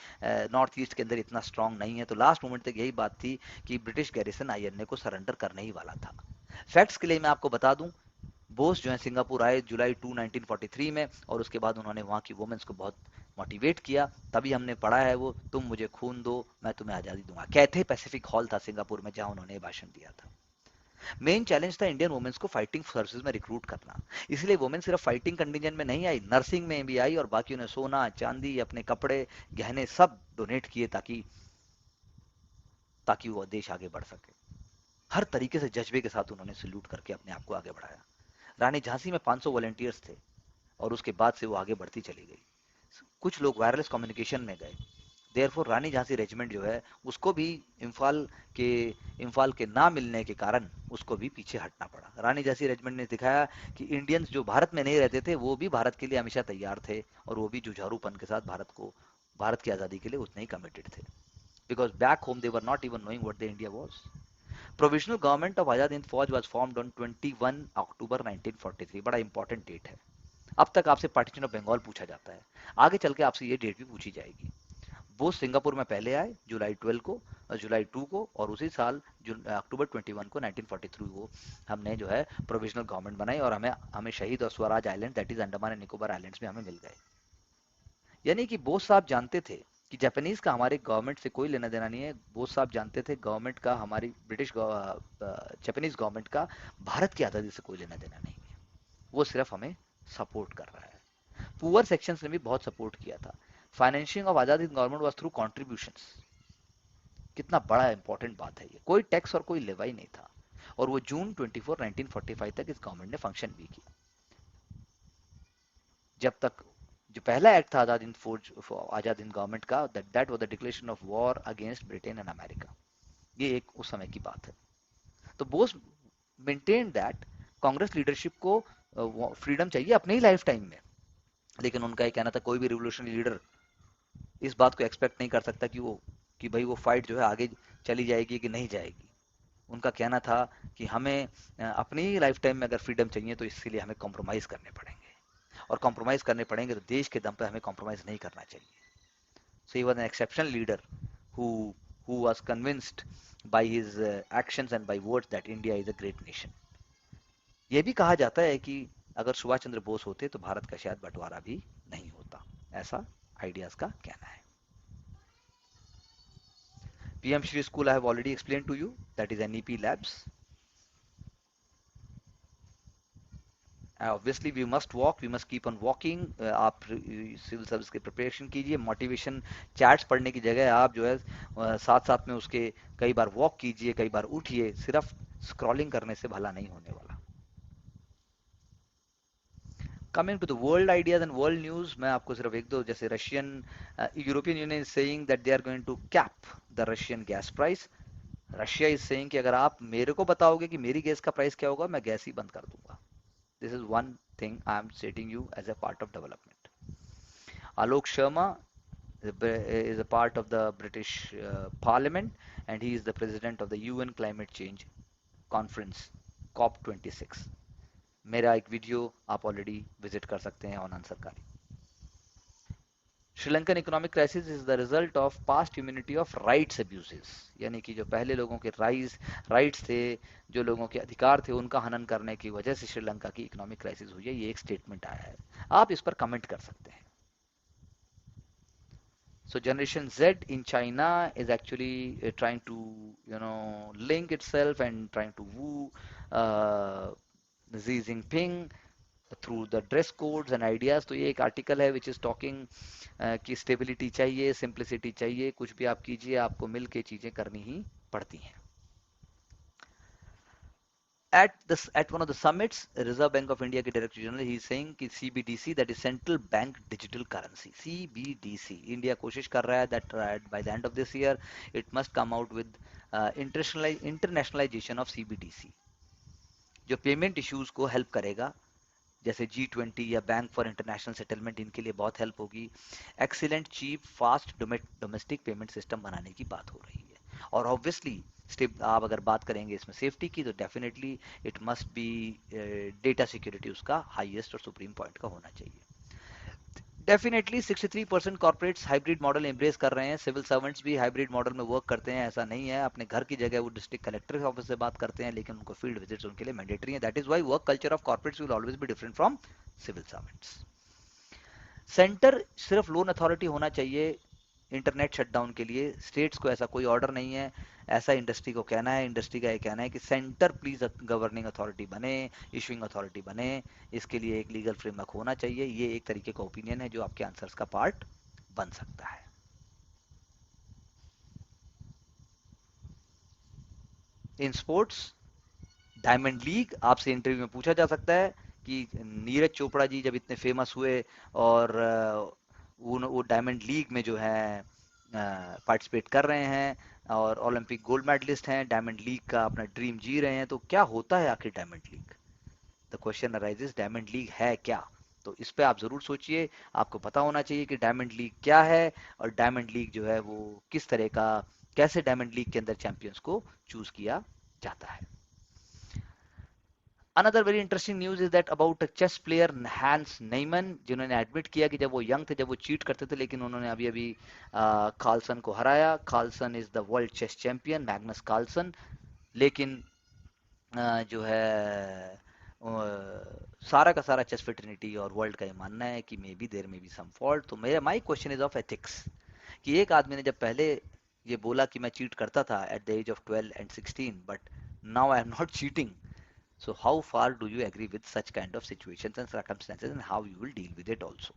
नॉर्थ ईस्ट के अंदर इतना स्ट्रांग नहीं है, तो लास्ट मोमेंट तक यही बात थी कि ब्रिटिश गैरिसन INA को सरेंडर करने ही वाला था। फैक्ट्स के लिए मैं आपको बता दूं, बोस जो है सिंगापुर आए जुलाई 2 1943 में, और उसके बाद उन्होंने वहाँ की वुमेन्स को बहुत मोटिवेट किया। तभी हमने पढ़ा है वो, तुम मुझे खून दो मैं तुम्हें आज़ादी दूंगा। कैथे पैसिफिक हॉल था सिंगापुर में जहाँ उन्होंने भाषण दिया था। मेन चैलेंज था इंडियन वुमेन्स को फाइटिंग सर्विसेज में रिक्रूट करना। इसलिए वुमेन सिर्फ फाइटिंग कंटिजेंट में नहीं आई, नर्सिंग में भी आई, और बाकी ने सोना चांदी, अपने कपड़े गहने सब डोनेट किए, ताकि ताकि वो देश आगे बढ़ सके। हर तरीके से जज्बे के साथ उन्होंने सल्यूट करके अपने आप को आगे बढ़ाया। रानी झांसी में 500 वॉलेंटियर्स थे, और उसके बाद से वो आगे बढ़ती चली गई। कुछ लोग वायरलेस कम्युनिकेशन में गए। देयरफॉर रानी झांसी रेजिमेंट जो है उसको भी इम्फाल के इम्फाल के ना मिलने के कारण उसको भी पीछे हटना पड़ा। रानी झांसी रेजिमेंट ने दिखाया कि इंडियंस जो भारत में नहीं रहते थे वो भी भारत के लिए हमेशा तैयार थे, और वो भी जुझारूपन के साथ भारत की आज़ादी के लिए उतने ही कमिटेड थे, because back home they were not even knowing what the India was. Provisional government of Azad Hind Fauj was formed on 21 अक्टूबर 1943। बड़ा इंपॉर्टेंट डेट है। अब तक आपसे पार्टीशन ऑफ बंगाल पूछा जाता है, आगे चल के आपसे ये डेट भी पूछी जाएगी। वो सिंगापुर में पहले आए जुलाई 12 को, जुलाई 2 को, और उसी साल अक्टूबर 21 को 1943 को हमने जो है प्रोविजनल गवर्नमेंट बनाई, और हमें हमें शहीद और Swaraj island, that is Andaman and Nicobar islands में हमें मिल गए। यानी कि बोस साहब जानते थे कि जापानीज का हमारे गवर्नमेंट से कोई लेना देना नहीं है। बोस साहब जानते थे गवर्नमेंट का, हमारी जापानीज गवर्नमेंट का भारत की आज़ादी से कोई लेना देना नहीं है, वो सिर्फ हमें सपोर्ट कर रहा है। पुअर सेक्शंस ने भी बहुत सपोर्ट किया था। Financing of Azad Hind government was through contributions. कितना बड़ा इंपॉर्टेंट बात है ये, कोई टैक्स और कोई लेवाई नहीं था, और वो जून 24 1945 तक इस गवर्नमेंट ने फंक्शन भी किया। जब तक जो पहला एक्ट था आजाद हिंद फौज, आजाद हिंद गवर्नमेंट का, that was the declaration of war against Britain and America. ये एक उस समय की बात है। तो Bose maintain that Congress leadership को फ्रीडम चाहिए अपने ही लाइफ टाइम में, लेकिन उनका ये कहना था कोई भी रिवोल्यूशनरी लीडर इस बात को एक्सपेक्ट नहीं कर सकता कि भाई वो फाइट जो है आगे चली जाएगी कि नहीं जाएगी। उनका कहना था कि हमें अपनी ही लाइफ टाइम में अगर फ्रीडम चाहिए तो इसके लिए हमें कॉम्प्रोमाइज करने पड़ेंगे, और कॉम्प्रोमाइज करने पड़ेंगे तो देश के दम पे हमें कॉम्प्रोमाइज नहीं करना चाहिए। So he was an exceptional leader who who was convinced by his actions and by words that India is a great nation. यह भी कहा जाता है कि अगर सुभाष चंद्र बोस होते तो भारत का शायद बंटवारा भी नहीं होता, ऐसा आइडियाज का कहना है। PM Shri School I have already explained to you, that is NEP Labs. Obviously we must walk, we must keep on walking. आप सिविल सर्विस की प्रिपरेशन कीजिए, मोटिवेशन चैट्स पढ़ने की जगह आप जो है साथ साथ में उसके कई बार वॉक कीजिए, कई बार उठिए। सिर्फ स्क्रॉलिंग करने से भला नहीं होने वाला। Coming to the world ideas and world news, मैं आपको सिर्फ एक दो, जैसे Russian European Union is saying that they are going to cap the Russian gas price. Russia is saying कि अगर आप मेरे को बताओगे कि मेरी गैस का प्राइस क्या होगा, मैं गैस ही बंद कर दूंगा। This is one thing I am stating you as a part of development. Alok Sharma is a part of the British Parliament, and he is the president of the UN Climate Change Conference COP26. मेरा एक video आप already visit कर सकते हैं on आंसरकारी। Sri Lankan economic crisis is the result of past immunity of rights abuses. यानी कि जो पहले लोगों के राइट्स थे, जो लोगों के अधिकार थे, उनका हनन करने की वजह से श्रीलंका की इकोनॉमिक क्राइसिस हुई है, ये एक स्टेटमेंट आया है। आप इस पर कमेंट कर सकते हैं। So Generation Z in China is actually trying to, link itself and trying to woo uh, Xi Jinping through the dress codes and ideas. तो ये एक आर्टिकल है which is talking कि स्टेबिलिटी चाहिए, सिंप्लिसिटी चाहिए, कुछ भी आप कीजिए आपको मिल के चीजें करनी ही पड़ती हैं। At one of the summits, Reserve Bank of India के Director General, he is saying कि CBDC, that is Central Bank Digital Currency, CBDC, India कोशिश कर रहा है that by the end of this year it must come out with internationalization of CBDC, जो payment issues को help करेगा, जैसे G20 या बैंक फॉर इंटरनेशनल सेटलमेंट, इनके लिए बहुत हेल्प होगी। Excellent cheap fast domestic payment system बनाने की बात हो रही है। और ऑब्वियसली आप अगर बात करेंगे इसमें सेफ्टी की, तो definitely it must be data security उसका हाईएस्ट और सुप्रीम पॉइंट का होना चाहिए। Definitely 63% corporates hybrid model embrace कर रहे हैं। सिविल सर्वेंट्स भी हाइब्रिड मॉडल में वर्क करते हैं, ऐसा नहीं है। अपने घर की जगह वो डिस्ट्रिक्ट कलेक्टर ऑफिस से बात करते हैं, लेकिन उनको फील्ड विजिट्स उनके लिए मैंडेटरी है। That is why work culture of corporates will always be different from civil servants. Centre सिर्फ लोन अथॉरिटी होना चाहिए इंटरनेट शटडाउन के लिए, स्टेट्स को ऐसा कोई ऑर्डर नहीं है, ऐसा इंडस्ट्री को कहना है। इंडस्ट्री का ये कहना है कि सेंटर प्लीज गवर्निंग अथॉरिटी बने, इशुइंग अथॉरिटी बने, इसके लिए एक लीगल फ्रेमवर्क होना चाहिए। ये एक तरीके का ओपिनियन है जो आपके आंसर्स का पार्ट बन सकता है। इन स्पोर्ट्स, डायमंड लीग, आपसे इंटरव्यू में पूछा जा सकता है कि नीरज चोपड़ा जी जब इतने फेमस हुए और वो डायमंड लीग में जो है पार्टिसिपेट कर रहे हैं और ओलंपिक गोल्ड मेडलिस्ट हैं, डायमंड लीग का अपना ड्रीम जी रहे हैं, तो क्या होता है आखिर diamond league? The question arises, diamond league है क्या? तो इस पे आप जरूर सोचिए। आपको पता होना चाहिए कि डायमंड लीग क्या है और डायमंड लीग जो है वो किस तरह का, कैसे डायमंड लीग के अंदर चैंपियंस को चूज किया जाता है। Another very interesting news is that about chess player Hans Niemann, जिन्होंने एडमिट किया कि जब वो यंग थे, जब वो चीट करते थे, लेकिन उन्होंने अभी अभी कार्लसन को हराया। Carlsen is the world chess champion, Magnus Carlsen. लेकिन जो है सारा का सारा चेस फेटर्निटी और वर्ल्ड का ये मानना है कि may be there may be some fault. तो मेरा my question is of ethics, कि एक आदमी ने जब पहले ये बोला कि मैं चीट करता था at the age of 12 and 16, but now I am not cheating, so how far do you agree with such kind of situations and circumstances, and how you will deal with it also?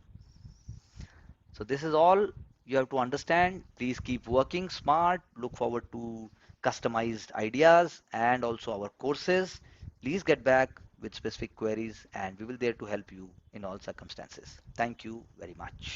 So this is all you have to understand. Please keep working smart. Look forward to customized ideas and also our courses. Please get back with specific queries and we will there to help you in all circumstances. Thank you very much.